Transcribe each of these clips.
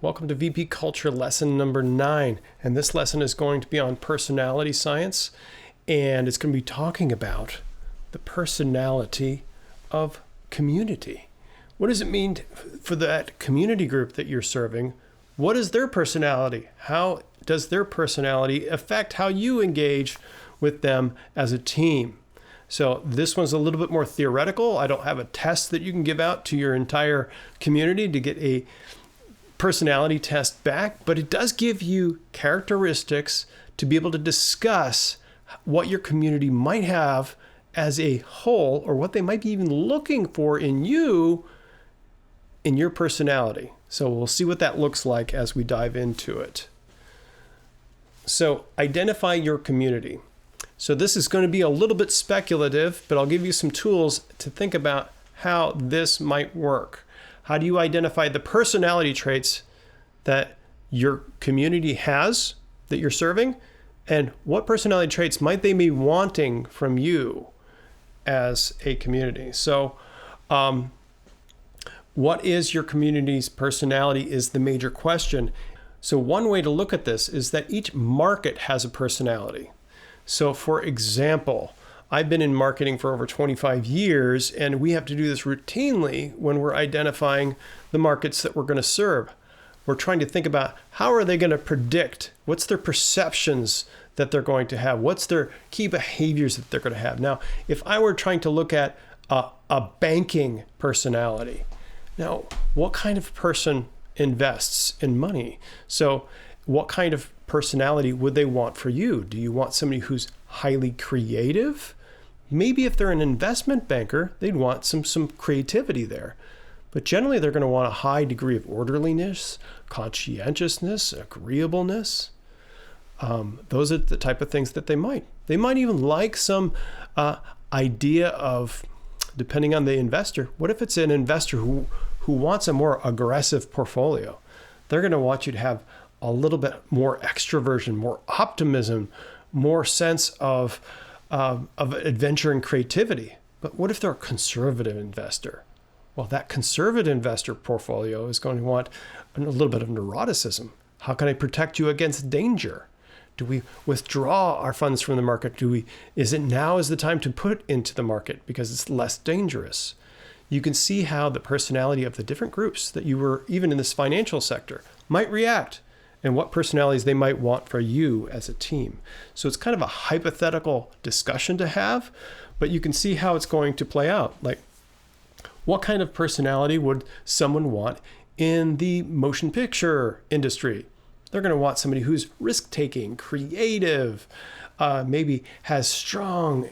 Welcome to VP Culture lesson number 9. And this lesson is going to be on personality science. And it's going to be talking about the personality of community. What does it mean for that community group that you're serving? What is their personality? How does their personality affect how you engage with them as a team? So this one's a little bit more theoretical. I don't have a test that you can give out to your entire community to get a personality test back, but it does give you characteristics to be able to discuss what your community might have as a whole, or what they might be even looking for in you, in your personality. So we'll see what that looks like as we dive into it. So identify your community. So this is going to be a little bit speculative, but I'll give you some tools to think about how this might work. How do you identify the personality traits that your community has that you're serving? And what personality traits might they be wanting from you as a community? So what is your community's personality is the major question. So one way to look at this is that each market has a personality. So for example, I've been in marketing for over 25 years, and we have to do this routinely when we're identifying the markets that we're going to serve. We're trying to think about how are they going to predict, what's their perceptions that they're going to have, what's their key behaviors that they're going to have. Now, if I were trying to look at a banking personality, now what kind of person invests in money? So what kind of personality would they want for you? Do you want somebody who's highly creative? Maybe if they're an investment banker, they'd want some creativity there. But generally, they're going to want a high degree of orderliness, conscientiousness, agreeableness. Those are the type of things that they might. They might even like some idea of, depending on the investor, what if it's an investor who wants a more aggressive portfolio? They're going to want you to have a little bit more extroversion, more optimism, more sense of adventure and creativity. But what if they're a conservative investor? Well, that conservative investor portfolio is going to want a little bit of neuroticism. How can I protect you against danger? Do we withdraw our funds from the market? Is it now is the time to put into the market because it's less dangerous? You can see how the personality of the different groups that you were, even in this financial sector, might react, and what personalities they might want for you as a team. So it's kind of a hypothetical discussion to have, but you can see how it's going to play out. Like, what kind of personality would someone want in the motion picture industry? They're going to want somebody who's risk-taking, creative, maybe has strong,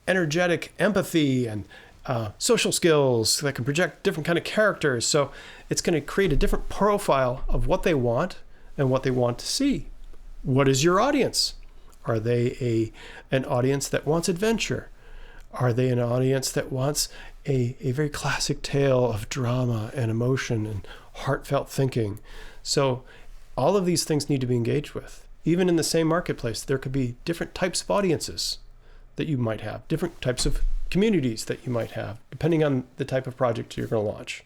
energetic empathy and social skills that can project different kind of characters. So it's going to create a different profile of what they want and what they want to see. What is your audience? Are they an audience that wants adventure? Are they an audience that wants a very classic tale of drama and emotion and heartfelt thinking? So all of these things need to be engaged with. Even in the same marketplace, there could be different types of audiences that you might have, different types of communities that you might have, depending on the type of project you're going to launch.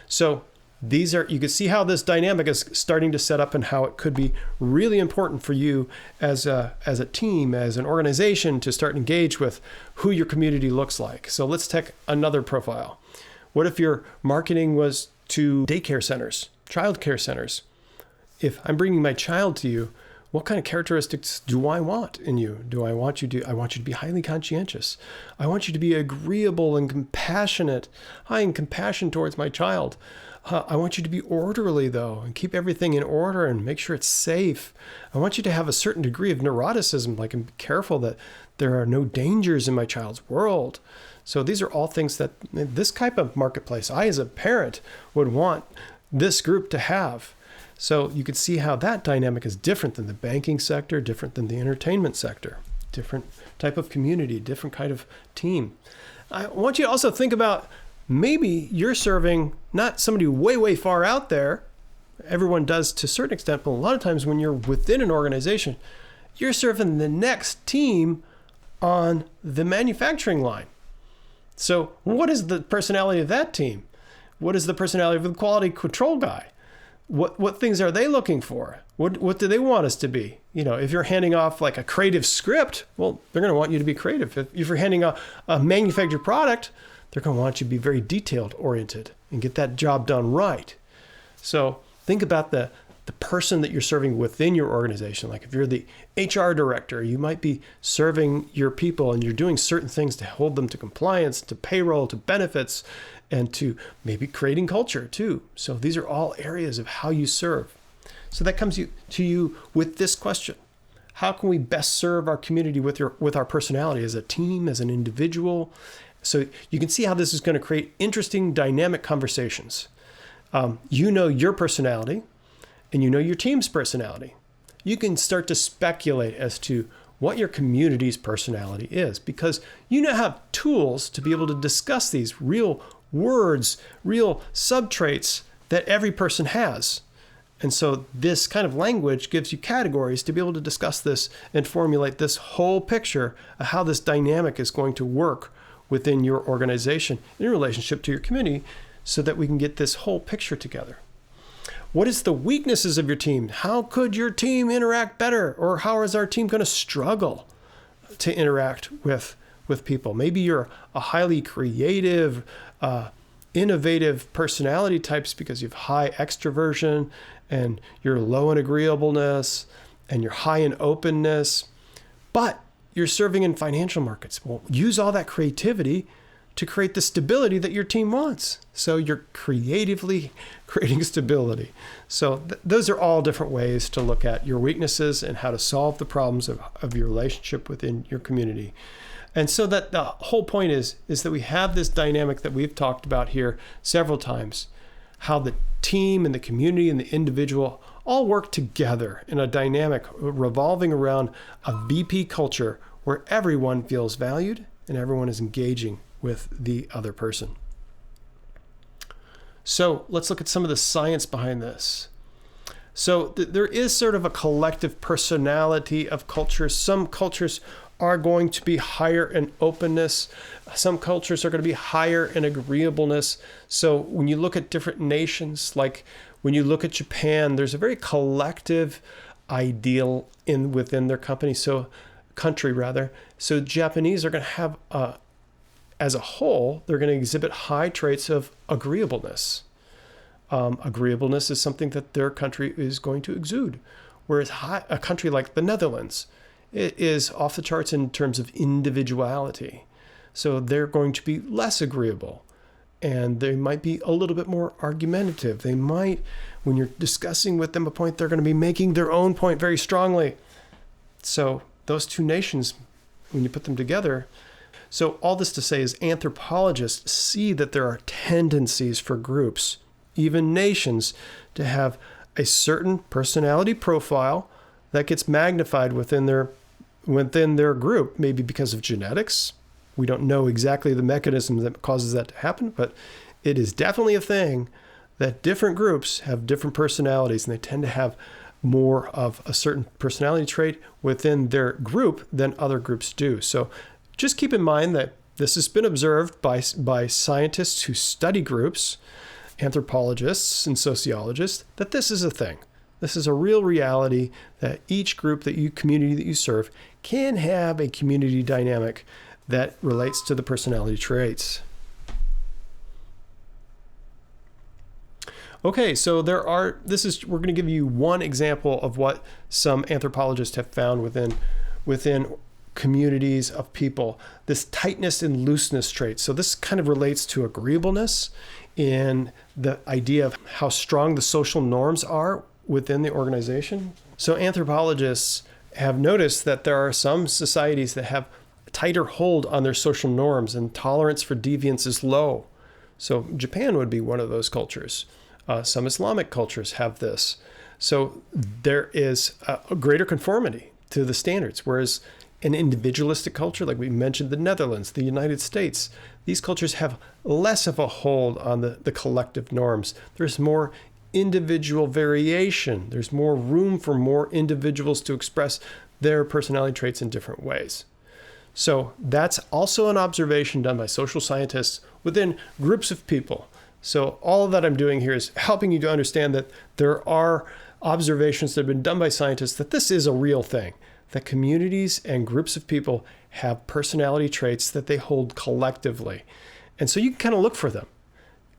So you can see how this dynamic is starting to set up and how it could be really important for you as a team, as an organization, to start engage with who your community looks like. So let's take another profile. What if your marketing was to daycare centers, childcare centers? If I'm bringing my child to you, what kind of characteristics do I want in you? I want you to be highly conscientious. I want you to be agreeable and compassionate, high in compassion towards my child. I want you to be orderly, though, and keep everything in order and make sure it's safe. I want you to have a certain degree of neuroticism, like, and be careful that there are no dangers in my child's world. So these are all things that this type of marketplace, I as a parent would want this group to have. So you can see how that dynamic is different than the banking sector, different than the entertainment sector, different type of community, different kind of team. I want you to also think about maybe you're serving not somebody way, way far out there. Everyone does to a certain extent, but a lot of times when you're within an organization, you're serving the next team on the manufacturing line. So what is the personality of that team? What is the personality of the quality control guy? What things are they looking for? What do they want us to be? If you're handing off like a creative script, well, they're going to want you to be creative. If you're handing a manufactured product, they're going to want you to be very detailed oriented and get that job done right. So think about the person that you're serving within your organization. Like if you're the HR director, you might be serving your people and you're doing certain things to hold them to compliance, to payroll, to benefits, and to maybe creating culture too. So these are all areas of how you serve. So that comes to you with this question. How can we best serve our community with our personality as a team, as an individual? So you can see how this is going to create interesting, dynamic conversations. You know your personality, and you know your team's personality. You can start to speculate as to what your community's personality is, because you now have tools to be able to discuss these real words, real subtraits that every person has. And so this kind of language gives you categories to be able to discuss this and formulate this whole picture of how this dynamic is going to work within your organization in relationship to your community, so that we can get this whole picture together. What is the weaknesses of your team? How could your team interact better? Or how is our team going to struggle to interact with people? Maybe you're a highly creative, innovative personality types because you have high extroversion and you're low in agreeableness and you're high in openness, but you're serving in financial markets. Well, use all that creativity to create the stability that your team wants. So you're creatively creating stability. So those are all different ways to look at your weaknesses and how to solve the problems of your relationship within your community. And so that the whole point is that we have this dynamic that we've talked about here several times, how the team and the community and the individual all work together in a dynamic revolving around a VP culture where everyone feels valued and everyone is engaging with the other person. So let's look at some of the science behind this. So there is sort of a collective personality of cultures. Some cultures are going to be higher in openness. Some cultures are going to be higher in agreeableness. So when you look at different nations, like when you look at Japan, there's a very collective ideal within their country. So Japanese are going to have as a whole, they're going to exhibit high traits of agreeableness. Agreeableness is something that their country is going to exude. Whereas a country like the Netherlands, it is off the charts in terms of individuality. So they're going to be less agreeable. And they might be a little bit more argumentative. They might, when you're discussing with them a point, they're going to be making their own point very strongly. So those two nations, when you put them together, so all this to say is anthropologists see that there are tendencies for groups, even nations, to have a certain personality profile that gets magnified within their group, maybe because of genetics. We don't know exactly the mechanism that causes that to happen, but it is definitely a thing that different groups have different personalities, and they tend to have more of a certain personality trait within their group than other groups do. So just keep in mind that this has been observed by scientists who study groups, anthropologists and sociologists, that this is a thing. This is a real reality that each group community that you serve can have a community dynamic that relates to the personality traits. Okay, so we're going to give you one example of what some anthropologists have found within communities of people, this tightness and looseness trait. So this kind of relates to agreeableness in the idea of how strong the social norms are within the organization. So anthropologists have noticed that there are some societies that have a tighter hold on their social norms and tolerance for deviance is low. So Japan would be one of those cultures. Some Islamic cultures have this. So there is a greater conformity to the standards, whereas an individualistic culture, like we mentioned, the Netherlands, the United States, these cultures have less of a hold on the collective norms. There's more individual variation. There's more room for more individuals to express their personality traits in different ways. So that's also an observation done by social scientists within groups of people. So all that I'm doing here is helping you to understand that there are observations that have been done by scientists that this is a real thing, that communities and groups of people have personality traits that they hold collectively. And so you can kind of look for them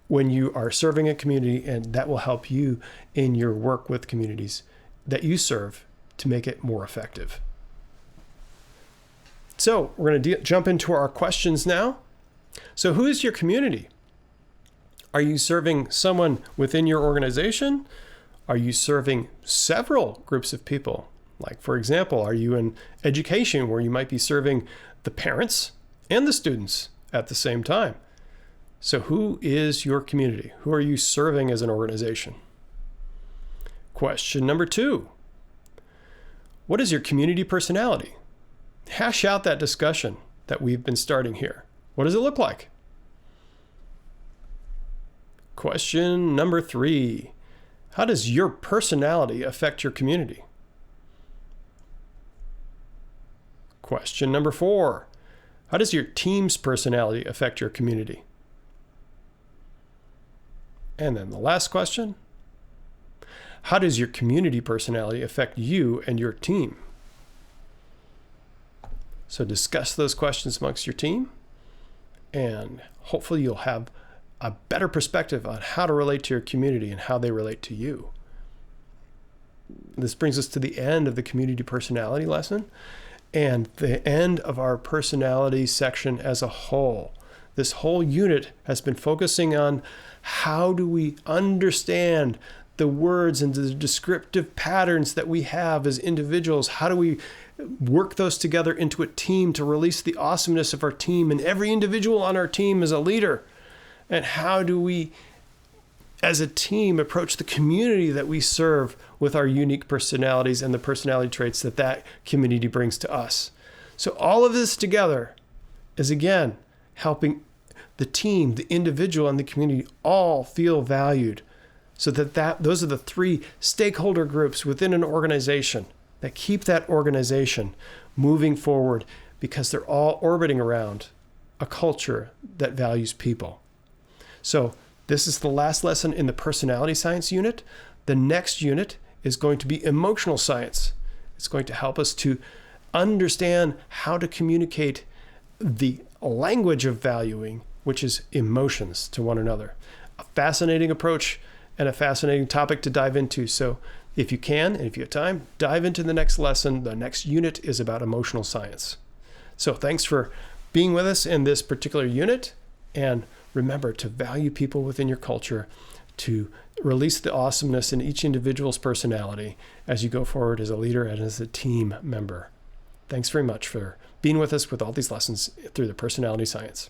when you are serving a community, and that will help you in your work with communities that you serve to make it more effective. So we're going to jump into our questions now. So who is your community? Are you serving someone within your organization? Are you serving several groups of people? Like, for example, are you in education where you might be serving the parents and the students at the same time? So who is your community? Who are you serving as an organization? Question number 2. What is your community personality? Hash out that discussion that we've been starting here. What does it look like? Question number 3. How does your personality affect your community? Question number 4. How does your team's personality affect your community? And then the last question. How does your community personality affect you and your team? So discuss those questions amongst your team, and hopefully you'll have a better perspective on how to relate to your community and how they relate to you. This brings us to the end of the community personality lesson and the end of our personality section as a whole. This whole unit has been focusing on how do we understand the words and the descriptive patterns that we have as individuals. How do we work those together into a team to release the awesomeness of our team and every individual on our team as a leader? And how do we, as a team, approach the community that we serve with our unique personalities and the personality traits that that community brings to us? So all of this together is, again, helping the team, the individual, and the community all feel valued, so that those are the 3 stakeholder groups within an organization that keep that organization moving forward, because they're all orbiting around a culture that values people. So this is the last lesson in the personality science unit. The next unit is going to be emotional science. It's going to help us to understand how to communicate the language of valuing, which is emotions, to one another. A fascinating approach and a fascinating topic to dive into. So if you can, and if you have time, dive into the next lesson. The next unit is about emotional science. So thanks for being with us in this particular unit. And remember to value people within your culture, to release the awesomeness in each individual's personality as you go forward as a leader and as a team member. Thanks very much for being with us with all these lessons through the personality science.